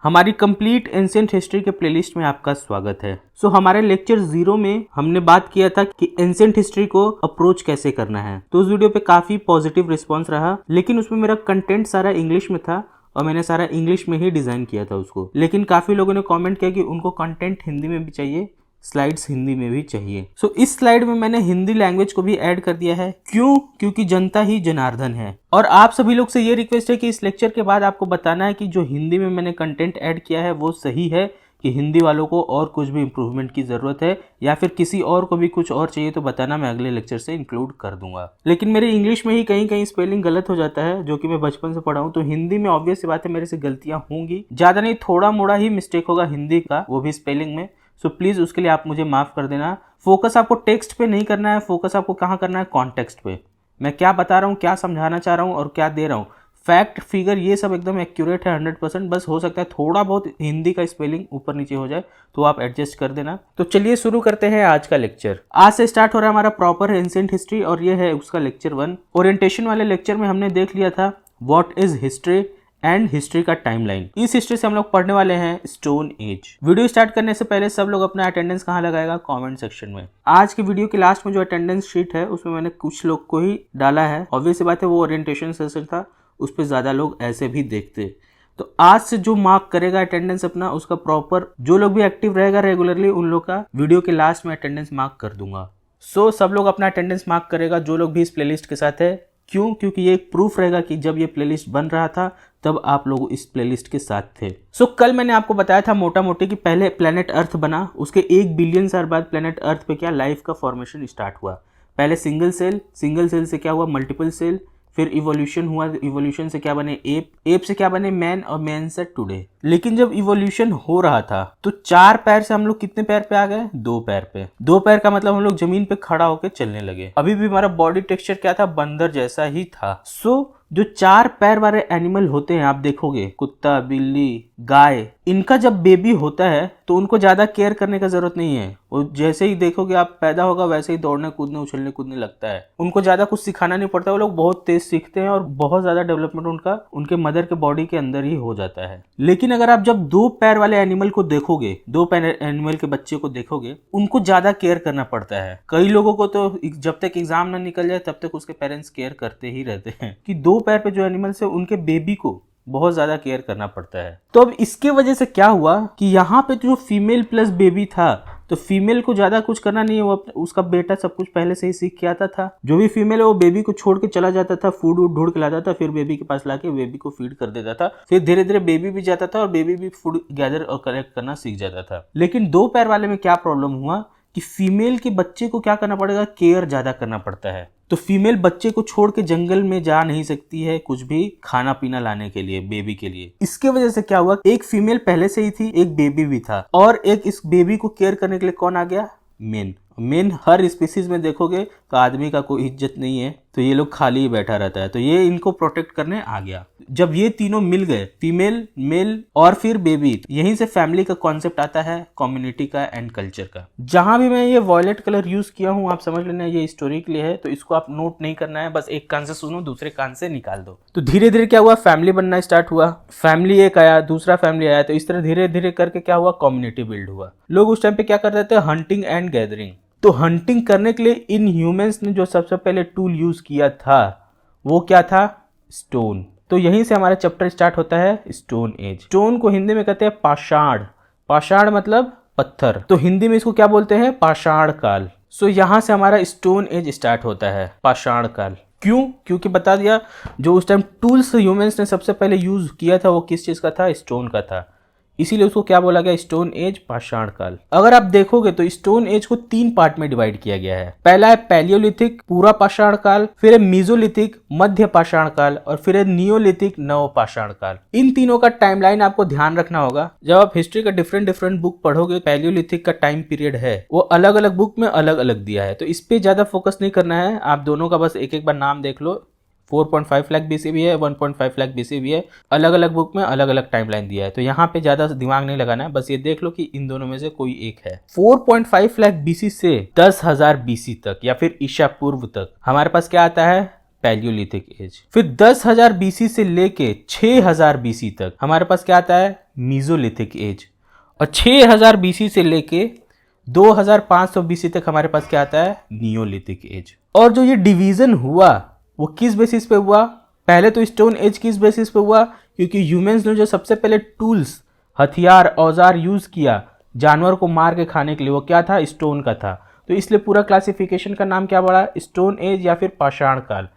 हमारी complete ancient history के playlist में आपका स्वागत है। हमारे लेक्चर 0 में हमने बात किया था कि एंशिएंट हिस्ट्री को अप्रोच कैसे करना है। तो उस वीडियो पे काफी पॉजिटिव रिस्पांस रहा, लेकिन उसमें मेरा कंटेंट सारा इंग्लिश में था और मैंने सारा इंग्लिश में ही डिजाइन किया था उसको। लेकिन काफी लोगों ने कमेंट किया कि उनको कंटेंट हिंदी में भी चाहिए, स्लाइड्स हिंदी में भी चाहिए। इस स्लाइड में मैंने हिंदी लैंग्वेज को भी ऐड कर दिया है। क्यों? क्योंकि जनता ही जनार्दन है। और आप सभी लोग से ये रिक्वेस्ट है कि इस लेक्चर के बाद आपको बताना है कि जो हिंदी में मैंने कंटेंट ऐड किया है वो सही है कि हिंदी वालों को और कुछ भी इम्प्रूवमेंट की जरूरत है, या फिर किसी और को भी कुछ और चाहिए तो बताना, मैं अगले लेक्चर से इंक्लूड कर दूंगा। लेकिन मेरे इंग्लिश में ही कहीं कहीं स्पेलिंग गलत हो जाता है, जो कि मैं बचपन से पढ़ा हूँ। तो हिंदी में ऑब्वियस सी बात है मेरे से गलतियां होंगी, ज्यादा नहीं थोड़ा मोड़ा ही मिस्टेक होगा हिंदी का, वो भी स्पेलिंग में। प्लीज उसके लिए आप मुझे माफ कर देना। फोकस आपको टेक्स्ट पे नहीं करना है, फोकस आपको कहाँ करना है? कॉन्टेक्स्ट पे। मैं क्या बता रहा हूँ, क्या समझाना चाह रहा हूँ और क्या दे रहा हूँ, फैक्ट फिगर ये सब एकदम एक्यूरेट है 100%। बस हो सकता है थोड़ा बहुत हिंदी का स्पेलिंग ऊपर नीचे हो जाए, तो आप एडजस्ट कर देना। तो चलिए शुरू करते हैं आज का लेक्चर। आज से स्टार्ट हो रहा है हमारा प्रॉपर एंशिएंट हिस्ट्री और ये है उसका लेक्चर 1। ओरिएंटेशन वाले लेक्चर में हमने देख लिया था what is history and history का टाइमलाइन। इस हिस्ट्री से हम लोग पढ़ने वाले हैं स्टोन एज। वीडियो स्टार्ट करने से पहले सब लोग अपना अटेंडेंस कहाँ लगाएगा? कमेंट सेक्शन में। आज की वीडियो के लास्ट में जो अटेंडेंस शीट है उसमें मैंने कुछ लोग को ही डाला है। ऑब्वियस बात है वो ओरिएंटेशन सेशन था, उस पर ज्यादा लोग ऐसे भी देखते। तो आज से जो मार्क करेगा अटेंडेंस अपना, उसका प्रॉपर, जो लोग भी एक्टिव रहेगा रेगुलरली, उन लोग का वीडियो के लास्ट में अटेंडेंस मार्क कर दूंगा। सब लोग अपना अटेंडेंस मार्क करेगा जो लोग भी इस प्लेलिस्ट के साथ है। क्यों? क्योंकि ये एक प्रूफ रहेगा कि जब ये प्लेलिस्ट बन रहा था तब आप लोग इस प्लेलिस्ट के साथ थे। कल मैंने आपको बताया था मोटा मोटी कि पहले प्लेनेट अर्थ बना, उसके 1 बिलियन साल बाद प्लेनेट अर्थ पे क्या लाइफ का फॉर्मेशन स्टार्ट हुआ। पहले सिंगल सेल से क्या हुआ? Multiple cell. फिर इवोल्यूशन हुआ, इवोल्यूशन से क्या बने? एप से क्या बने? मैन, और मैन से टुडे। लेकिन जब इवोल्यूशन हो रहा था तो 4 पैर से हम लोग कितने पैर पे आ गए? 2 पैर पे। 2 पैर का मतलब हम लोग जमीन पे खड़ा होकर चलने लगे। अभी भी हमारा बॉडी टेक्सचर क्या था? बंदर जैसा ही था। जो 4 पैर वाले एनिमल होते हैं, आप देखोगे कुत्ता, बिल्ली, गाय, इनका जब बेबी होता है तो उनको ज्यादा केयर करने का जरूरत नहीं है। वो जैसे ही देखोगे आप पैदा होगा वैसे ही दौड़ने कूदने उछलने कूदने लगता है। उनको ज्यादा कुछ सिखाना नहीं पड़ता, वो लोग बहुत तेज सीखते हैं और बहुत ज्यादा डेवलपमेंट उनका उनके मदर के बॉडी के अंदर ही हो जाता है। लेकिन अगर आप जब 2 पैर वाले एनिमल को देखोगे, 2 पैर एनिमल के बच्चे को देखोगे, उनको ज्यादा केयर करना पड़ता है। कई लोगों को तो जब तक एग्जाम ना निकल जाए तब तक उसके पेरेंट्स केयर करते ही रहते हैं कि 2 पैर पे जो एनिमल्स है उनके बेबी को बहुत ज्यादा केयर करना पड़ता है। तो अब इसके वजह से क्या हुआ कि यहाँ पे जो फीमेल प्लस बेबी था, तो फीमेल को ज्यादा कुछ करना नहीं है, वो उसका बेटा सब कुछ पहले से ही सीख के आता था। जो भी फीमेल है वो बेबी को छोड़ के चला जाता था, फूड वूड ढूंढ के लाता था, फिर बेबी के पास लाके बेबी को फीड कर देता था। फिर धीरे धीरे बेबी भी जाता था और बेबी भी फूड गैदर और कलेक्ट करना सीख जाता था। लेकिन 2 पैर वाले में क्या प्रॉब्लम हुआ कि फीमेल के बच्चे को क्या करना पड़ेगा? केयर ज्यादा करना पड़ता है। तो फीमेल बच्चे को छोड़ के जंगल में जा नहीं सकती है कुछ भी खाना पीना लाने के लिए, बेबी के लिए। इसके वजह से क्या हुआ, एक फीमेल पहले से ही थी, एक बेबी भी था, और एक इस बेबी को केयर करने के लिए कौन आ गया? मेन। हर स्पीसीज में देखोगे तो आदमी का कोई इज्जत नहीं है, तो ये लोग खाली ही बैठा रहता है, तो ये इनको प्रोटेक्ट करने आ गया। जब ये तीनों मिल गए, फीमेल, मेल और फिर बेबी, यहीं से फैमिली का कॉन्सेप्ट आता है, कम्युनिटी का एंड कल्चर का। जहां भी मैं ये वॉयलेट कलर यूज किया हूं, आप समझ लेना ये स्टोरी के लिए है, तो इसको आप नोट नहीं करना है, बस एक कान से सुनो दूसरे कान से निकाल दो। तो धीरे धीरे क्या हुआ? फैमिली बनना स्टार्ट हुआ। फैमिली एक आया, दूसरा फैमिली आया, तो इस तरह धीरे धीरे करके क्या हुआ? कम्युनिटी बिल्ड हुआ। लोग उस टाइम पे क्या करते थे? Hunting and gathering. तो हंटिंग करने के लिए इन ह्यूमंस ने जो सबसे पहले टूल यूज किया था वो क्या था? स्टोन। तो यहीं से हमारा चैप्टर स्टार्ट होता है, स्टोन एज। स्टोन को हिंदी में कहते हैं पाषाण। पाषाण मतलब पत्थर, तो हिंदी में इसको क्या बोलते हैं? पाषाण काल। यहाँ से हमारा स्टोन एज स्टार्ट होता है, पाषाण काल। क्यों? क्योंकि बता दिया, जो उस टाइम टूल्स ह्यूमंस ने सबसे पहले यूज किया था वो किस चीज का था? स्टोन का था। इसीलिए उसको क्या बोला गया? स्टोन एज, पाषाण काल। अगर आप देखोगे तो स्टोन एज को 3 पार्ट में डिवाइड किया गया है। पहला है पैलियोलिथिक, पूरा पाषाण काल, फिर है मीजोलिथिक, मध्य पाषाण काल, और फिर है नियोलिथिक, नव पाषाण काल। इन तीनों का टाइमलाइन आपको ध्यान रखना होगा। जब आप हिस्ट्री का डिफरेंट बुक पढ़ोगे, पैलियोलिथिक का टाइम पीरियड है वो अलग अलग बुक में अलग अलग दिया है, तो इस पे ज्यादा फोकस नहीं करना है। आप दोनों का बस एक एक बार नाम देख लो। 4.5 लाख BC भी है, 1.5 लाख BC भी है, अलग अलग बुक में अलग अलग टाइमलाइन दिया है, तो यहाँ पे ज्यादा दिमाग नहीं लगाना है, बस ये देख लो कि इन दोनों में से कोई एक है। 4.5 लाख BC से 10,000 BC तक या फिर ईसा पूर्व तक हमारे पास क्या आता है? Palaeolithic age. फिर 10,000 BC से लेके 6,000 BC तक हमारे पास क्या आता है? Mesolithic age. और 6000 बीसी से लेके 2500 बीसी तक हमारे पास क्या आता है, नियोलिथिक एज। और जो ये डिवीजन हुआ वो किस बेसिस पे हुआ, पहले तो स्टोन एज किस बेसिस पे हुआ, क्योंकि ह्यूमंस ने जो सबसे पहले टूल्स, हथियार, औजार यूज किया जानवर को मार के खाने के लिए, वो क्या था, स्टोन का था। तो इसलिए पूरा क्लासिफिकेशन का नाम क्या पड़ा, स्टोन एज या फिर पाषाण काल।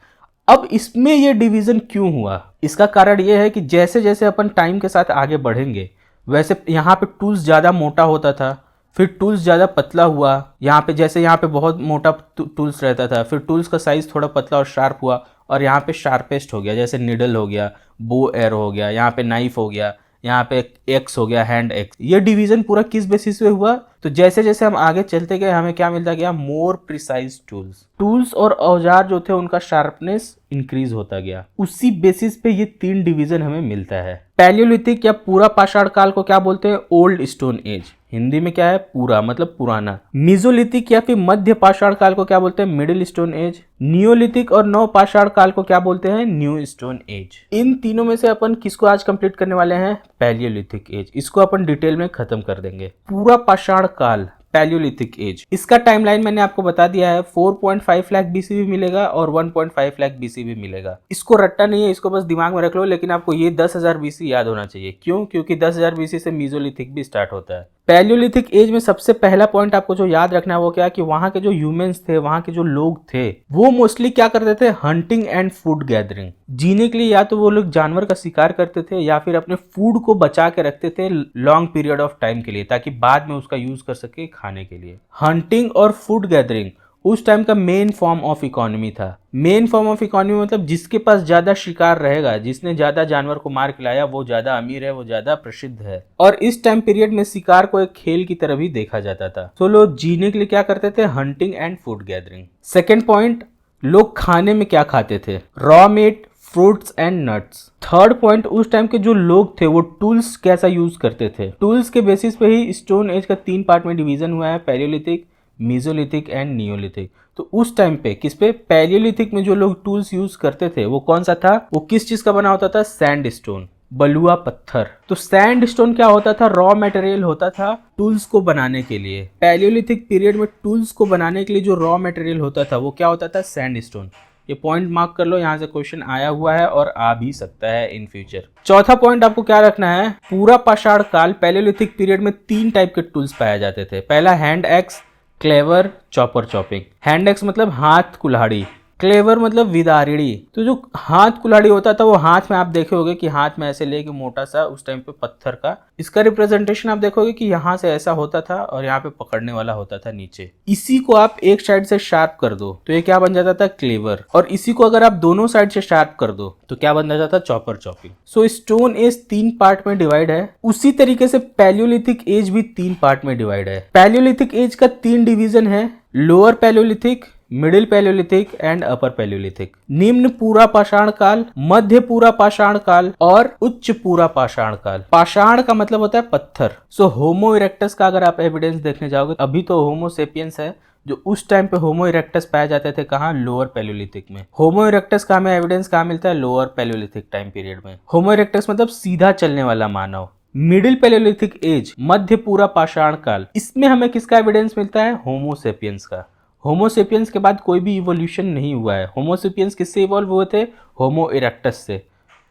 अब इसमें ये डिवीजन क्यों हुआ, इसका कारण ये है कि जैसे जैसे अपन टाइम के साथ आगे बढ़ेंगे वैसे यहाँ पे टूल्स ज़्यादा मोटा होता था, फिर टूल्स ज़्यादा पतला हुआ। यहाँ पे जैसे यहाँ पे बहुत मोटा टूल्स रहता था, फिर टूल्स का साइज थोड़ा पतला और शार्प हुआ, और यहाँ पे शार्पेस्ट हो गया, जैसे निडल हो गया, बो एरो हो गया, यहाँ पे नाइफ हो गया, यहाँ पे एक्स हो गया, हैंड एक्स। ये डिवीजन पूरा किस बेसिस पे हुआ, तो जैसे जैसे हम आगे चलते गए हमें क्या मिलता गया, मोर प्रिसाइज टूल्स और औजार जो थे उनका शार्पनेस इंक्रीज होता गया। उसी बेसिस पे ये 3 डिवीजन हमें मिलता है। पैलियोलिथिक या पूरा पाषाण काल को क्या बोलते हैं, ओल्ड स्टोन एज, हिंदी में क्या है, पूरा मतलब पुराना। मीजोलिथिक या फिर मध्य पाषाण काल को क्या बोलते हैं, मिडिल स्टोन एज। नियोलिथिक और नव पाषाण काल को क्या बोलते हैं, न्यू स्टोन एज। इन तीनों में से अपन किसको आज कंप्लीट करने वाले हैं, पैलियोलिथिक एज। इसको अपन डिटेल में खत्म कर देंगे। पूरा पाषाण काल, पैलियोलिथिक एज, इसका टाइमलाइन मैंने आपको बता दिया है। 4.5 लाख बीसी भी मिलेगा और 1.5 लाख बीसी भी मिलेगा। इसको रट्टा नहीं है, इसको बस दिमाग में रख लो, लेकिन आपको ये 10,000 बीसी याद होना चाहिए। क्यों, क्योंकि 10,000 बीसी से मीजोलिथिक भी स्टार्ट होता है। पैलियोलिथिक एज में सबसे पहला पॉइंट आपको जो याद रखना है वो क्या, कि वहां के जो ह्यूमंस थे, वहां के जो लोग थे, वो मोस्टली क्या करते थे, हंटिंग एंड फूड गैदरिंग। जीने के लिए या तो वो लोग जानवर का शिकार करते थे या फिर अपने फूड को बचा के रखते थे लॉन्ग पीरियड ऑफ टाइम के लिए, ताकि बाद में उसका यूज कर सके खाने के लिए। हंटिंग और फूड गैदरिंग उस टाइम का मेन फॉर्म ऑफ इकोनॉमी था। मेन फॉर्म ऑफ इकोनॉमी मतलब जिसके पास ज्यादा शिकार रहेगा, जिसने ज्यादा जानवर को मार के लाया, वो ज्यादा अमीर है, वो ज्यादा प्रसिद्ध है। और इस टाइम पीरियड में शिकार को एक खेल की तरह भी देखा जाता था। तो लोग जीने के लिए क्या करते थे, hunting and food gathering. Second point, लोग खाने में क्या खाते थे, raw meat, fruits and nuts. Third point, उस टाइम के जो लोग थे वो टूल्स कैसा यूज करते थे। टूल्स के बेसिस पे ही स्टोन एज का 3 पार्ट में डिवीजन हुआ है, पैलियोलिथिक, मीजोलिथिक एंड नियोलिथिक। तो उस टाइम पे किस पे, पैलियोलिथिक में जो लोग टूल्स यूज करते थे वो कौन सा था, वो किस चीज का बना होता था, सैंड स्टोन, बलुआ पत्थर। तो सैंड स्टोन क्या होता था, रॉ मटेरियल होता था टूल्स को बनाने के लिए। पैलियोलिथिक पीरियड में टूल्स को बनाने के लिए जो रॉ मटेरियल होता था वो क्या होता था, सैंड स्टोन। ये पॉइंट मार्क कर लो, यहाँ से क्वेश्चन आया हुआ है और आ भी सकता है इन फ्यूचर। चौथा पॉइंट आपको क्या रखना है, पूरा पाषाण काल, पैलियोलिथिक पीरियड में 3 टाइप के टूल्स पाए जाते थे। पहला hand axe, cleaver, chopper chopping. Hand axe मतलब हाथ कुल्हाड़ी, क्लेवर मतलब विदारिणी। तो जो हाथ कुल्हाड़ी होता था वो हाथ में आप देखे होगे कि हाथ में ऐसे लेके मोटा सा, उस टाइम पे पत्थर का, इसका रिप्रेजेंटेशन आप देखोगे कि यहाँ से ऐसा होता था और यहाँ पे पकड़ने वाला होता था नीचे। इसी को आप एक साइड से शार्प कर दो तो ये क्या बन जाता था, क्लेवर। और इसी को अगर आप दोनों साइड से शार्प कर दो तो क्या बन जाता था, चॉपर चॉपिंग। सो स्टोन एज 3 पार्ट में डिवाइड है। उसी तरीके से पैलियोलिथिक एज भी 3 पार्ट में डिवाइड है। पैलियोलिथिक एज का 3 डिवीजन है, lower Palaeolithic, middle Palaeolithic and upper Palaeolithic. निम्न पूरा पाषाण काल, मध्य पूरा पाषाण काल और उच्च पूरा पाषाण काल। पाषाण का मतलब होता है पत्थर। सो होमो इरेक्टस का अगर आप एविडेंस देखने जाओगे, अभी तो होमो सेपियंस है, जो उस टाइम पे होमो इरेक्टस पाए जाते थे कहाँ, लोअर पैलियोलिथिक में। होमो इरेक्टस का हमें एविडेंस कहाँ मिलता है, लोअर पैलियोलिथिक टाइम पीरियड में। होमो इरेक्टस मतलब सीधा चलने वाला मानव। मिडिल पैलियोलिथिक एज, मध्य पूरा पाषाण काल, इसमें हमें किसका एविडेंस मिलता है, होमो सेपियंस का। होमो सेपियंस के बाद कोई भी इवोल्यूशन नहीं हुआ है। होमो सेपियंस किससे इवॉल्व हुए थे, होमो इरेक्टस से।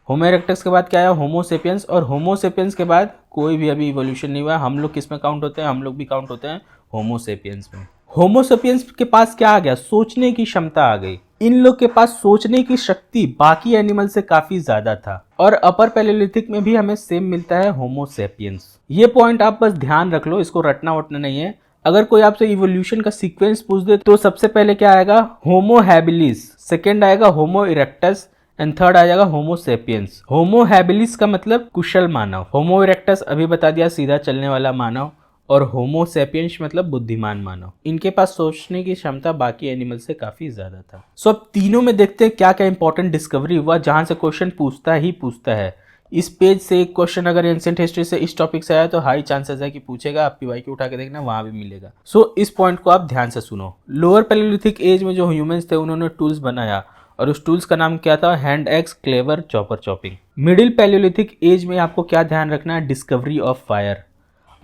होमो इरेक्टस के बाद क्या आया, होमो सेपियंस। और होमो सेपियंस के बाद कोई भी अभी इवोल्यूशन नहीं हुआ। हम लोग किस में काउंट होते हैं, हम लोग भी काउंट होते हैं होमो सेपियंस में। होमो सेपियंस के पास क्या आ गया, सोचने की क्षमता आ गई। इन लोग के पास सोचने की शक्ति बाकी एनिमल से काफी ज्यादा था। और अपर पैलियोलिथिक में भी हमें सेम मिलता है, होमो सेपियंस। ये पॉइंट आप बस ध्यान रख लो, इसको रटना वटना नहीं है। अगर कोई आपसे इवोल्यूशन का सीक्वेंस पूछ दे तो सबसे पहले क्या आएगा, होमो हैबिलिस, सेकेंड आएगा होमो इरेक्टस एंड थर्ड आ जाएगा होमो सेपियंस। होमो हैबिलिस का मतलब कुशल मानव, होमो इरेक्टस अभी बता दिया सीधा चलने वाला मानव, और होमो सेपियंस मतलब बुद्धिमान मानव। इनके पास सोचने की क्षमता बाकी एनिमल से काफी ज्यादा था। सो अब तीनों में देखते हैं क्या क्या इंपॉर्टेंट डिस्कवरी हुआ जहां से क्वेश्चन पूछता है। इस पेज से एक क्वेश्चन अगर एंशिएंट हिस्ट्री से इस टॉपिक से आया तो हाई चांसेस है कि पूछेगा, आप पीवाईक्यू उठा के देखना वहां भी मिलेगा। सो इस पॉइंट को आप ध्यान से सुनो। लोअर पैलियोलिथिक एज में जो ह्यूमंस थे उन्होंने टूल्स बनाया और उस टूल्स का नाम क्या था? Hand axe, cleaver, chopper, chopping. Middle palaeolithic age में आपको क्या ध्यान रखना है? डिस्कवरी ऑफ फायर,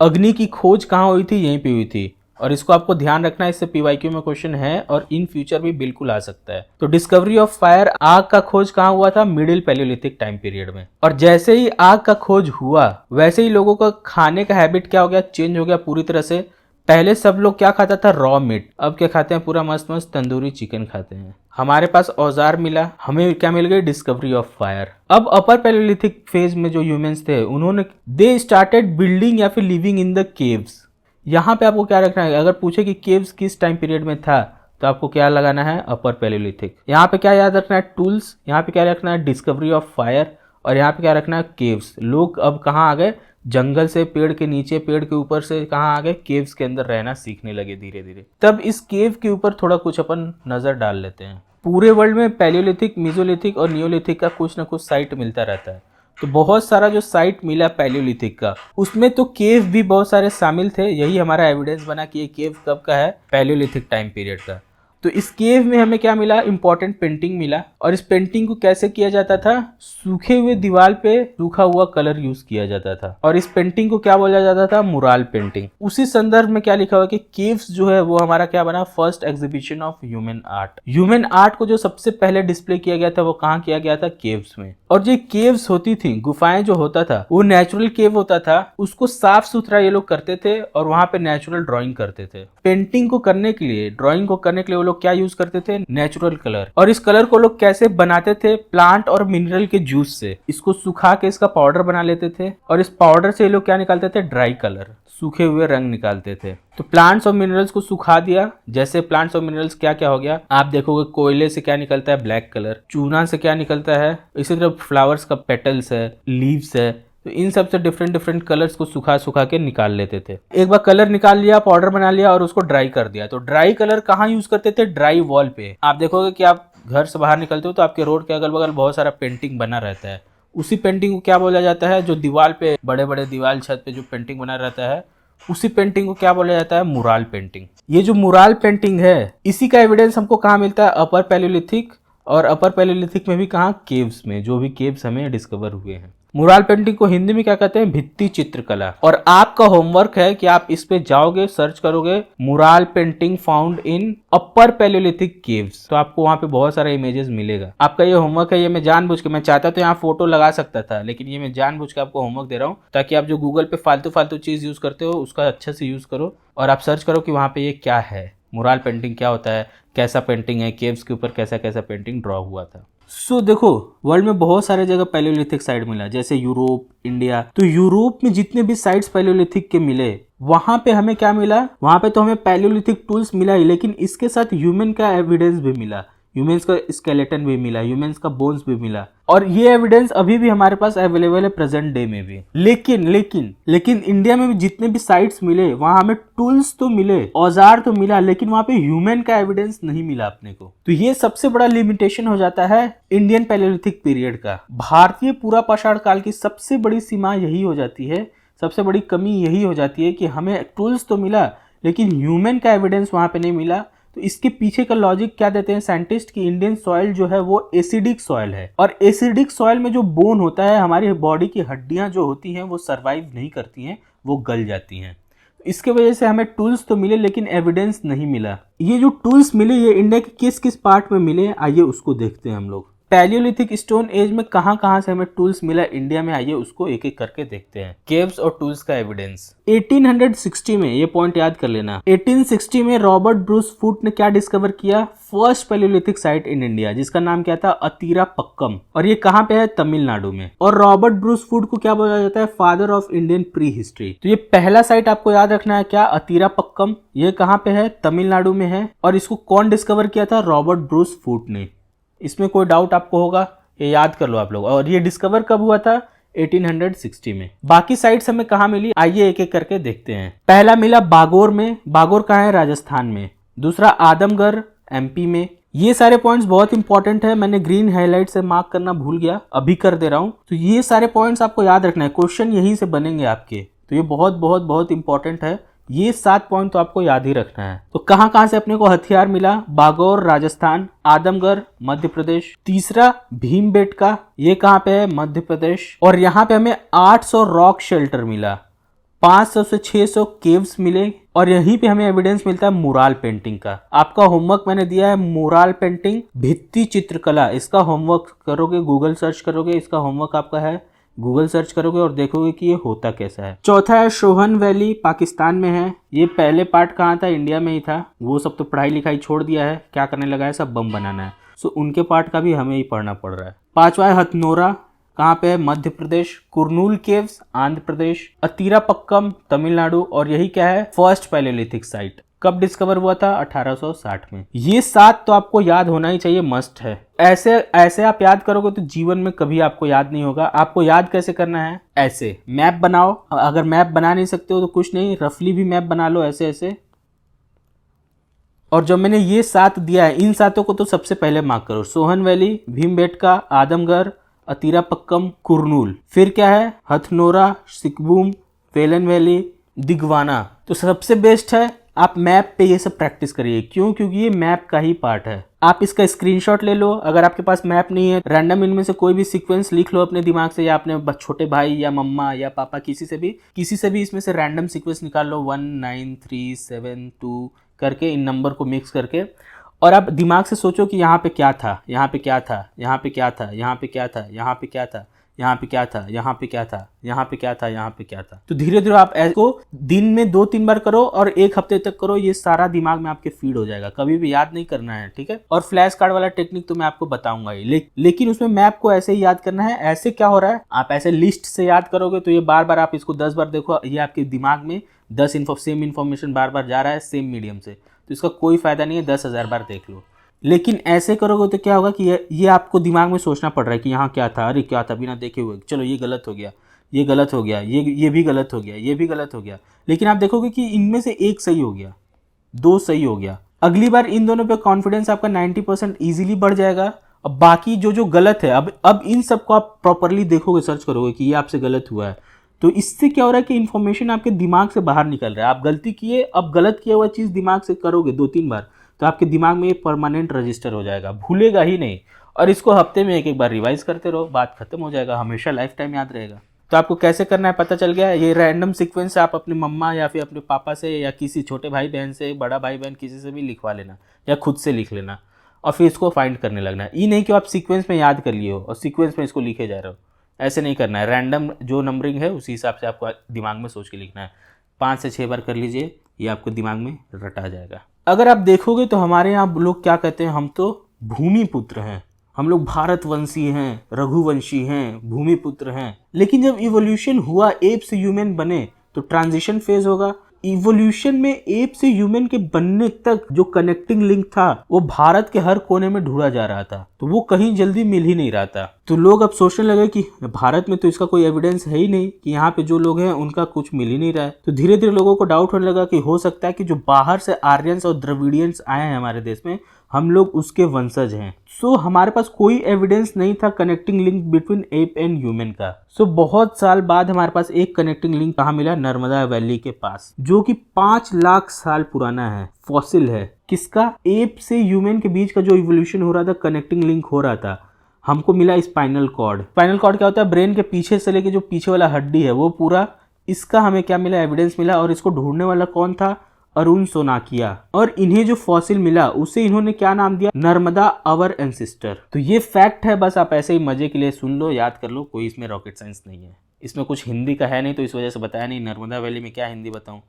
अग्नि की खोज कहाँ हुई थी? यहीं पे हुई थी, और इसको आपको ध्यान रखना है, इससे पीवाईक्यू में क्वेश्चन है और इन फ्यूचर भी बिल्कुल आ सकता है। तो डिस्कवरी ऑफ फायर, आग का खोज कहाँ हुआ था? मिडिल पैलियोलिथिक टाइम पीरियड में। और जैसे ही आग का खोज हुआ वैसे ही लोगों का खाने का हैबिट क्या हो गया? चेंज हो गया पूरी तरह से। पहले सब लोग क्या खाता था? Raw meat. अब क्या खाते हैं? पूरा मस्त मस्त तंदूरी चिकन खाते हैं। हमारे पास औजार मिला, हमें क्या मिल गई? Discovery of fire. अब अपर पैलियोलिथिक फेज में जो ह्यूमंस थे उन्होंने दे स्टार्टेड बिल्डिंग या फिर लिविंग इन द केव्स। यहाँ पे आपको क्या रखना है? अगर पूछे कि केव्स किस टाइम पीरियड में था तो आपको क्या लगाना है? अपर पैलियोलिथिक। यहाँ पे क्या याद रखना है? टूल्स। यहाँ पे क्या रखना है? Discovery of fire. और यहाँ पे क्या रखना है? केव्स। लोग अब कहाँ आ गए? जंगल से, पेड़ के नीचे, पेड़ के ऊपर से कहाँ आ गए? केव्स के अंदर रहना सीखने लगे धीरे धीरे। तब इस केव के ऊपर थोड़ा कुछ अपन नजर डाल लेते हैं। पूरे वर्ल्ड में पैलियोलिथिक, मेसोलिथिक और नियोलिथिक का कुछ ना कुछ साइट मिलता रहता है। तो बहुत सारा जो साइट मिला पैलियोलिथिक का, उसमें तो केव भी बहुत सारे शामिल थे। यही हमारा एविडेंस बना कि ये केव कब का है? पैलियोलिथिक टाइम पीरियड का। तो इस केव में हमें क्या मिला? इंपॉर्टेंट पेंटिंग मिला। और इस पेंटिंग को कैसे किया जाता था? सूखे हुए दीवार पे सूखा हुआ कलर यूज किया जाता था, और इस पेंटिंग को क्या बोला जाता था? Mural painting. उसी संदर्भ में क्या लिखा हुआ कि केव्स जो है वो हमारा क्या बना? First exhibition of human art. Human art को जो सबसे पहले डिस्प्ले किया गया था वो कहाँ किया गया था? केव्स में। और जो केव्स होती थी, गुफाएं जो होता था, वो नेचुरल केव होता था। उसको साफ सुथरा ये लोग करते थे और वहां पे नेचुरल ड्राइंग करते थे। पेंटिंग को करने के लिए, ड्राइंग को करने के लिए वो लोग क्या यूज करते थे? Natural colour. और इस कलर को लोग कैसे बनाते थे? प्लांट और मिनरल के जूस से। इसको सुखा के इसका पाउडर बना लेते थे, और इस पाउडर से ये लोग क्या निकालते थे? ड्राई कलर, सूखे हुए रंग निकालते थे। तो प्लांट्स और मिनरल्स को सुखा दिया। जैसे प्लांट्स और मिनरल्स क्या क्या हो गया? आप देखोगे कोयले से क्या निकलता है? Black colour. चूना से क्या निकलता है? इसी तरह फ्लावर्स का पेटल्स है, लीव्स है, तो इन सब से डिफरेंट डिफरेंट कलर्स को सुखा सुखा के निकाल लेते थे। एक बार कलर निकाल लिया, पाउडर बना लिया और उसको ड्राई कर दिया। तो ड्राई कलर कहाँ यूज करते थे? ड्राई वॉल पे। आप देखोगे कि आप घर से बाहर निकलते हो तो आपके रोड के अगल बगल बहुत सारा पेंटिंग बना रहता है। उसी पेंटिंग को क्या बोला जाता है? जो दीवार पे, बड़े बड़े दीवार छत पे जो पेंटिंग बना रहता है, उसी पेंटिंग को क्या बोला जाता है? Mural painting. ये जो मुराल पेंटिंग है, इसी का एविडेंस हमको कहाँ मिलता है? अपर पैलियोलिथिक। और अपर पैलियोलिथिक में भी कहाँ? केव्स में। जो भी केव्स हमें डिस्कवर हुए हैं। मुराल पेंटिंग को हिंदी में क्या कहते हैं? भित्ति चित्रकला। और आपका होमवर्क है कि आप इस पे जाओगे, सर्च करोगे mural painting found in upper Palaeolithic caves, तो आपको वहां पे बहुत सारा इमेजेस मिलेगा। आपका ये होमवर्क है। ये मैं जानबूझ के, मैं चाहता तो यहाँ फोटो लगा सकता था, लेकिन ये मैं जानबूझ के आपको होमवर्क दे रहा हूँ ताकि आप जो गूगल पे फालतू फालतू चीज यूज करते हो उसका अच्छे से यूज करो, और आप सर्च करो कि वहां पे ये क्या है, मुराल पेंटिंग क्या होता है, कैसा पेंटिंग है, केव्स के ऊपर कैसा कैसा पेंटिंग ड्रॉ हुआ था। देखो, वर्ल्ड में बहुत सारे जगह पैलियोलिथिक साइट मिला, जैसे यूरोप, इंडिया। तो यूरोप में जितने भी साइट्स पैलियोलिथिक के मिले, वहां पे हमें क्या मिला? वहां पे तो हमें पैलियोलिथिक टूल्स मिला ही, लेकिन इसके साथ ह्यूमन का एविडेंस भी मिला। ह्यूमंस का स्केलेटन भी मिला, ह्यूमंस का बोन्स भी मिला, और ये एविडेंस अभी भी हमारे पास अवेलेबल है प्रेजेंट डे में भी। लेकिन इंडिया में भी जितने भी साइट्स मिले वहां हमें टूल्स तो मिले, औजार तो मिला, लेकिन वहां पे ह्यूमन का एविडेंस नहीं मिला अपने को। तो ये सबसे बड़ा लिमिटेशन हो जाता है इंडियन पैलियोलिथिक पीरियड का। भारतीय पूरा पाषाण काल की सबसे बड़ी सीमा यही हो जाती है, सबसे बड़ी कमी यही हो जाती है कि हमें टूल्स तो मिला लेकिन ह्यूमन का एविडेंस वहां पे नहीं मिला। तो इसके पीछे का लॉजिक क्या देते हैं साइंटिस्ट कि इंडियन सॉइल जो है वो एसिडिक सॉइल है, और एसिडिक सॉइल में जो बोन होता है, हमारी बॉडी की हड्डियां जो होती हैं वो सरवाइव नहीं करती हैं, वो गल जाती हैं। इसके वजह से हमें टूल्स तो मिले लेकिन एविडेंस नहीं मिला। ये जो टूल्स मिले ये इंडिया के किस किस पार्ट में मिले, आइए उसको देखते हैं हम लोग। पैलियोलिथिक स्टोन एज में कहां से हमें टूल्स मिला इंडिया में, आइए उसको एक एक करके देखते हैं। केव्स और टूल्स का एविडेंस 1860 में, ये पॉइंट याद कर लेना, 1860 में रॉबर्ट ब्रूस फूट ने क्या डिस्कवर किया? First Palaeolithic site in India, जिसका नाम क्या था? अतीरापक्कम, और ये कहां पे है? तमिलनाडु में। और रॉबर्ट ब्रूस फूट को क्या बोला जाता है? Father of Indian pre history. तो ये पहला साइट आपको याद रखना है क्या? अतीरापक्कम। ये कहां पे है? तमिलनाडु में है। और इसको कौन डिस्कवर किया था? रॉबर्ट ब्रूस फूट ने। इसमें कोई डाउट आपको होगा? ये याद कर लो आप लोग। और ये डिस्कवर कब हुआ था? 1860 में। बाकी साइट्स हमें कहाँ मिली, आइए एक एक करके देखते हैं। पहला मिला बागोर में। बागोर कहाँ है? राजस्थान में। दूसरा आदमगढ़, एमपी में। ये सारे पॉइंट्स बहुत इंपॉर्टेंट है, मैंने ग्रीन हाईलाइट से मार्क करना भूल गया, अभी कर दे रहा हूँ। तो ये सारे पॉइंट्स आपको याद रखना है, क्वेश्चन यहीं से बनेंगे आपके। तो ये बहुत बहुत बहुत इंपॉर्टेंट है ये 7 पॉइंट तो आपको याद ही रखना है। तो कहां कहां से अपने को हथियार मिला? बागौर राजस्थान, आदमगढ़ मध्य प्रदेश, तीसरा भीमबेटका ये कहां पे है? मध्य प्रदेश। और यहाँ पे हमें 800 रॉक शेल्टर मिला, 500 से 600 केव्स मिले, और यहीं पे हमें एविडेंस मिलता है मुराल पेंटिंग का। आपका होमवर्क मैंने दिया है मुराल पेंटिंग, भित्ति चित्रकला। इसका होमवर्क करोगे, गूगल सर्च करोगे, इसका होमवर्क आपका है, गूगल सर्च करोगे और देखोगे कि ये होता कैसा है। चौथा है सोहन वैली, पाकिस्तान में है। ये पहले पार्ट कहाँ था? इंडिया में ही था। वो सब तो पढ़ाई लिखाई छोड़ दिया है, क्या करने लगा है? सब बम बनाना है। सो उनके पार्ट का भी हमें ही पढ़ना पड़ रहा है। पांचवा है हथनोरा, कहाँ पे है? मध्य प्रदेश। कुरनूल केव्स आंध्र प्रदेश। अतीरापक्कम तमिलनाडु। और यही क्या है? First palaeolithic site. कब डिस्कवर हुआ था? 1860 में। ये 7 तो आपको याद होना ही चाहिए, मस्ट है। ऐसे आप याद करोगे तो जीवन में कभी आपको याद नहीं होगा। आपको याद कैसे करना है? ऐसे मैप बनाओ। अगर मैप बना नहीं सकते हो तो कुछ नहीं, रफली भी मैप बना लो ऐसे ऐसे। और जब मैंने ये 7 दिया है, इन 7 को तो सबसे पहले मार्क करो। सोहन वैली, भीमबेटका, आदमगढ़, अतीरापक्कम, कुरनूल। फिर क्या है? Hathnora, सिकबूम, fallen valley, दिगवाना। तो सबसे बेस्ट है आप मैप पे ये सब प्रैक्टिस करिए। क्यों? क्योंकि ये मैप का ही पार्ट है। आप इसका स्क्रीनशॉट ले लो। अगर आपके पास मैप नहीं है, रैंडम इनमें से कोई भी सीक्वेंस लिख लो अपने दिमाग से, या अपने छोटे भाई या मम्मा या पापा किसी से भी इसमें से रैंडम सीक्वेंस निकाल लो, 1 9 3 7 2 करके, इन नंबर को मिक्स करके। और आप दिमाग से सोचो कि यहाँ पे क्या था, यहाँ पे क्या था, यहाँ पे क्या था, यहाँ पे क्या था, यहाँ पे क्या था, यहाँ पे क्या था, यहाँ पे क्या था, यहाँ पे क्या था, यहाँ पे क्या था। तो धीरे धीरे आप इसको दिन में 2-3 बार करो और 1 हफ्ते तक करो। ये सारा दिमाग में आपके फीड हो जाएगा। कभी भी याद नहीं करना है, ठीक है? और फ्लैश कार्ड वाला टेक्निक तो मैं आपको बताऊंगा ही, लेकिन उसमें मैप को ऐसे ही याद करना है। ऐसे क्या हो रहा है, आप ऐसे लिस्ट से याद करोगे तो ये बार बार आप इसको 10 बार देखो, ये आपके दिमाग में 10 सेम इन्फॉर्मेशन बार बार जा रहा है सेम मीडियम से, तो इसका कोई फायदा नहीं है। 10,000 बार देख लो। लेकिन ऐसे करोगे तो क्या होगा कि ये आपको दिमाग में सोचना पड़ रहा है कि यहाँ क्या था, अरे क्या था, बिना देखे हुए चलो ये गलत हो गया, ये गलत हो गया, ये भी गलत हो गया, ये भी गलत हो गया। लेकिन आप देखोगे कि इनमें से 1 सही हो गया, 2 सही हो गया। अगली बार इन दोनों पे कॉन्फिडेंस आपका 90% ईजिली बढ़ जाएगा। अब बाकी जो गलत है, अब इन सबको आप प्रॉपरली देखोगे, सर्च करोगे कि ये आपसे गलत हुआ है, तो इससे क्या हो रहा है कि इन्फॉर्मेशन आपके दिमाग से बाहर निकल रहा है। आप गलती किए, अब गलत किया हुआ चीज़ दिमाग से करोगे 2-3 बार तो आपके दिमाग में ये परमानेंट रजिस्टर हो जाएगा, भूलेगा ही नहीं। और इसको हफ्ते में 1-1 बार रिवाइज करते रहो, बात खत्म हो जाएगा, हमेशा लाइफ टाइम याद रहेगा। तो आपको कैसे करना है पता चल गया। ये रैंडम सीक्वेंस आप अपने मम्मा या फिर अपने पापा से या किसी छोटे भाई बहन से, बड़ा भाई बहन किसी से भी लिखवा लेना या खुद से लिख लेना, और फिर इसको फाइंड करने लगना है। ये नहीं कि आप सीक्वेंस में याद कर लिए हो और सीक्वेंस में इसको लिखे जा रहे हो, ऐसे नहीं करना है। रैंडम जो नंबरिंग है उसी हिसाब से आपको दिमाग में सोच के लिखना है। 5 से 6 बार कर लीजिए, ये आपको दिमाग में रटा जाएगा। अगर आप देखोगे तो हमारे यहाँ लोग क्या कहते हैं, हम तो भूमिपुत्र हैं, हम लोग भारतवंशी हैं, रघुवंशी हैं, भूमिपुत्र हैं। लेकिन जब इवोल्यूशन हुआ, एप से ह्यूमन बने, तो ट्रांजिशन फेज होगा। इवोल्यूशन में एप से ह्यूमन के बनने तक जो कनेक्टिंग लिंक था वो भारत के हर कोने में ढूंढा जा रहा था, तो वो कहीं जल्दी मिल ही नहीं रहा था। तो लोग अब सोचने लगे कि भारत में तो इसका कोई एविडेंस है ही नहीं कि यहाँ पे जो लोग हैं उनका कुछ मिल ही नहीं रहा है। तो धीरे धीरे लोगों को डाउट होने लगा कि हो सकता है कि जो बाहर से आर्यंस और द्रविडियंस आए हैं हमारे देश में, हम लोग उसके वंशज हैं। सो हमारे पास कोई एविडेंस नहीं था connecting link between app and human का। सो बहुत साल बाद हमारे पास एक कनेक्टिंग लिंक कहाँ मिला? नर्मदा वैली के पास, जो कि 5 लाख साल पुराना है, फॉसिल है। किसका? एप से ह्यूमन के बीच का जो इवोल्यूशन हो रहा था, कनेक्टिंग लिंक हो रहा था, हमको मिला स्पाइनल कॉर्ड। स्पाइनल कॉर्ड क्या होता है? ब्रेन के पीछे से लेके जो पीछे वाला हड्डी है वो पूरा, इसका हमें क्या मिला? एविडेंस मिला। और इसको ढूंढने वाला कौन था? अरुण सोनाकिया। और इन्हें जो फॉसिल मिला उसे इन्होंने क्या नाम दिया? Narmada our ancestor. तो ये फैक्ट है, बस आप ऐसे ही मजे के लिए सुन लो, याद कर लो, कोई इसमें रॉकेट साइंस नहीं है। इसमें कुछ हिंदी का है नहीं तो इस वजह से बताया नहीं। नर्मदा वैली में क्या हिंदी बताऊं,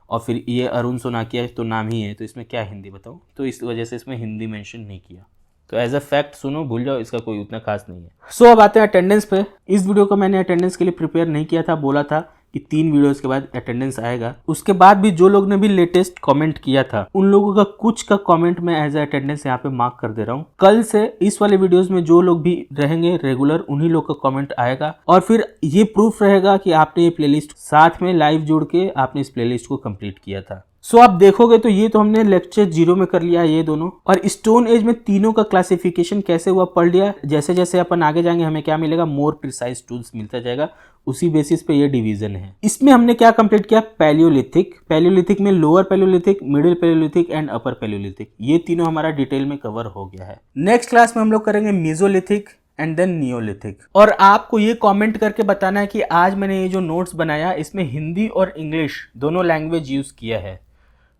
और फिर ये अरुण सोनाकिया तो नाम ही है, तो इसमें क्या हिंदी बताऊं, तो इस वजह से इसमें हिंदी मेंशन नहीं किया। तो एज अ फैक्ट सुनो, भूल जाओ, इसका कोई उतना खास नहीं है। सो अब आते हैं अटेंडेंस पे। इस वीडियो को मैंने अटेंडेंस के लिए प्रिपेयर नहीं किया था, बोला था कि 3 वीडियोस के बाद अटेंडेंस आएगा। उसके बाद भी जो लोग ने भी लेटेस्ट कमेंट किया था, उन लोगों का कुछ का कमेंट मैं एज अटेंडेंस यहाँ पे मार्क कर दे रहा हूँ। कल से इस वाले वीडियोस में जो लोग भी रहेंगे रेगुलर, उन्हीं लोग का कमेंट आएगा, और फिर ये प्रूफ रहेगा कि आपने ये प्लेलिस्ट साथ में लाइव जोड़ के आपने इस प्लेलिस्ट को कंप्लीट किया था। सो आप देखोगे तो ये तो हमने लेक्चर 0 में कर लिया ये दोनों, और स्टोन एज में तीनों का क्लासिफिकेशन कैसे हुआ पढ़ लिया। जैसे जैसे अपन आगे जाएंगे हमें क्या मिलेगा, मोर प्रिसाइज टूल्स मिलता जाएगा, उसी बेसिस पे ये डिवीजन है। इसमें हमने क्या कंप्लीट किया, पैलियोलिथिक, पैलियोलिथिक में lower Palaeolithic, middle Palaeolithic and upper Palaeolithic, ये तीनों हमारा डिटेल में कवर हो गया है। नेक्स्ट क्लास में हम लोग करेंगे मेसोलिथिक एंड देन नियोलिथिक। और आपको ये कमेंट करके बताना है कि आज मैंने ये जो नोट्स बनाया इसमें हिंदी और इंग्लिश दोनों लैंग्वेज यूज किया है,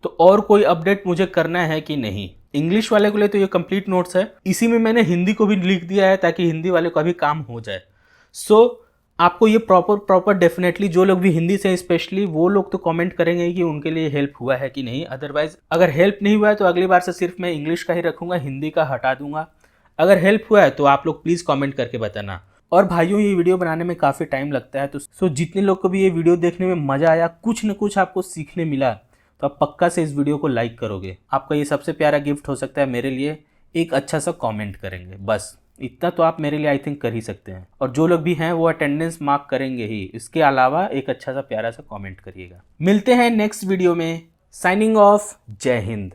तो और कोई अपडेट मुझे करना है कि नहीं। इंग्लिश वाले के लिए तो ये कंप्लीट नोट्स है, इसी में मैंने हिंदी को भी लिख दिया है ताकि हिंदी वाले का भी काम हो जाए। सो आपको ये प्रॉपर डेफिनेटली, जो लोग भी हिंदी से स्पेशली, वो लोग तो कमेंट करेंगे कि उनके लिए हेल्प हुआ है कि नहीं। अदरवाइज अगर हेल्प नहीं हुआ है तो अगली बार से सिर्फ मैं इंग्लिश का ही रखूंगा, हिंदी का हटा दूंगा। अगर हेल्प हुआ है तो आप लोग प्लीज़ कमेंट करके बताना। और भाइयों, ये वीडियो बनाने में काफ़ी टाइम लगता है, तो जितने लोग को भी ये वीडियो देखने में मज़ा आया, कुछ न कुछ आपको सीखने मिला, तो आप पक्का से इस वीडियो को लाइक करोगे। आपका ये सबसे प्यारा गिफ्ट हो सकता है मेरे लिए, एक अच्छा सा कमेंट करेंगे, बस इतना तो आप मेरे लिए आई थिंक कर ही सकते हैं। और जो लोग भी हैं वो अटेंडेंस मार्क करेंगे ही, इसके अलावा एक अच्छा सा प्यारा सा कमेंट करिएगा। मिलते हैं नेक्स्ट वीडियो में। साइनिंग ऑफ, जय हिंद।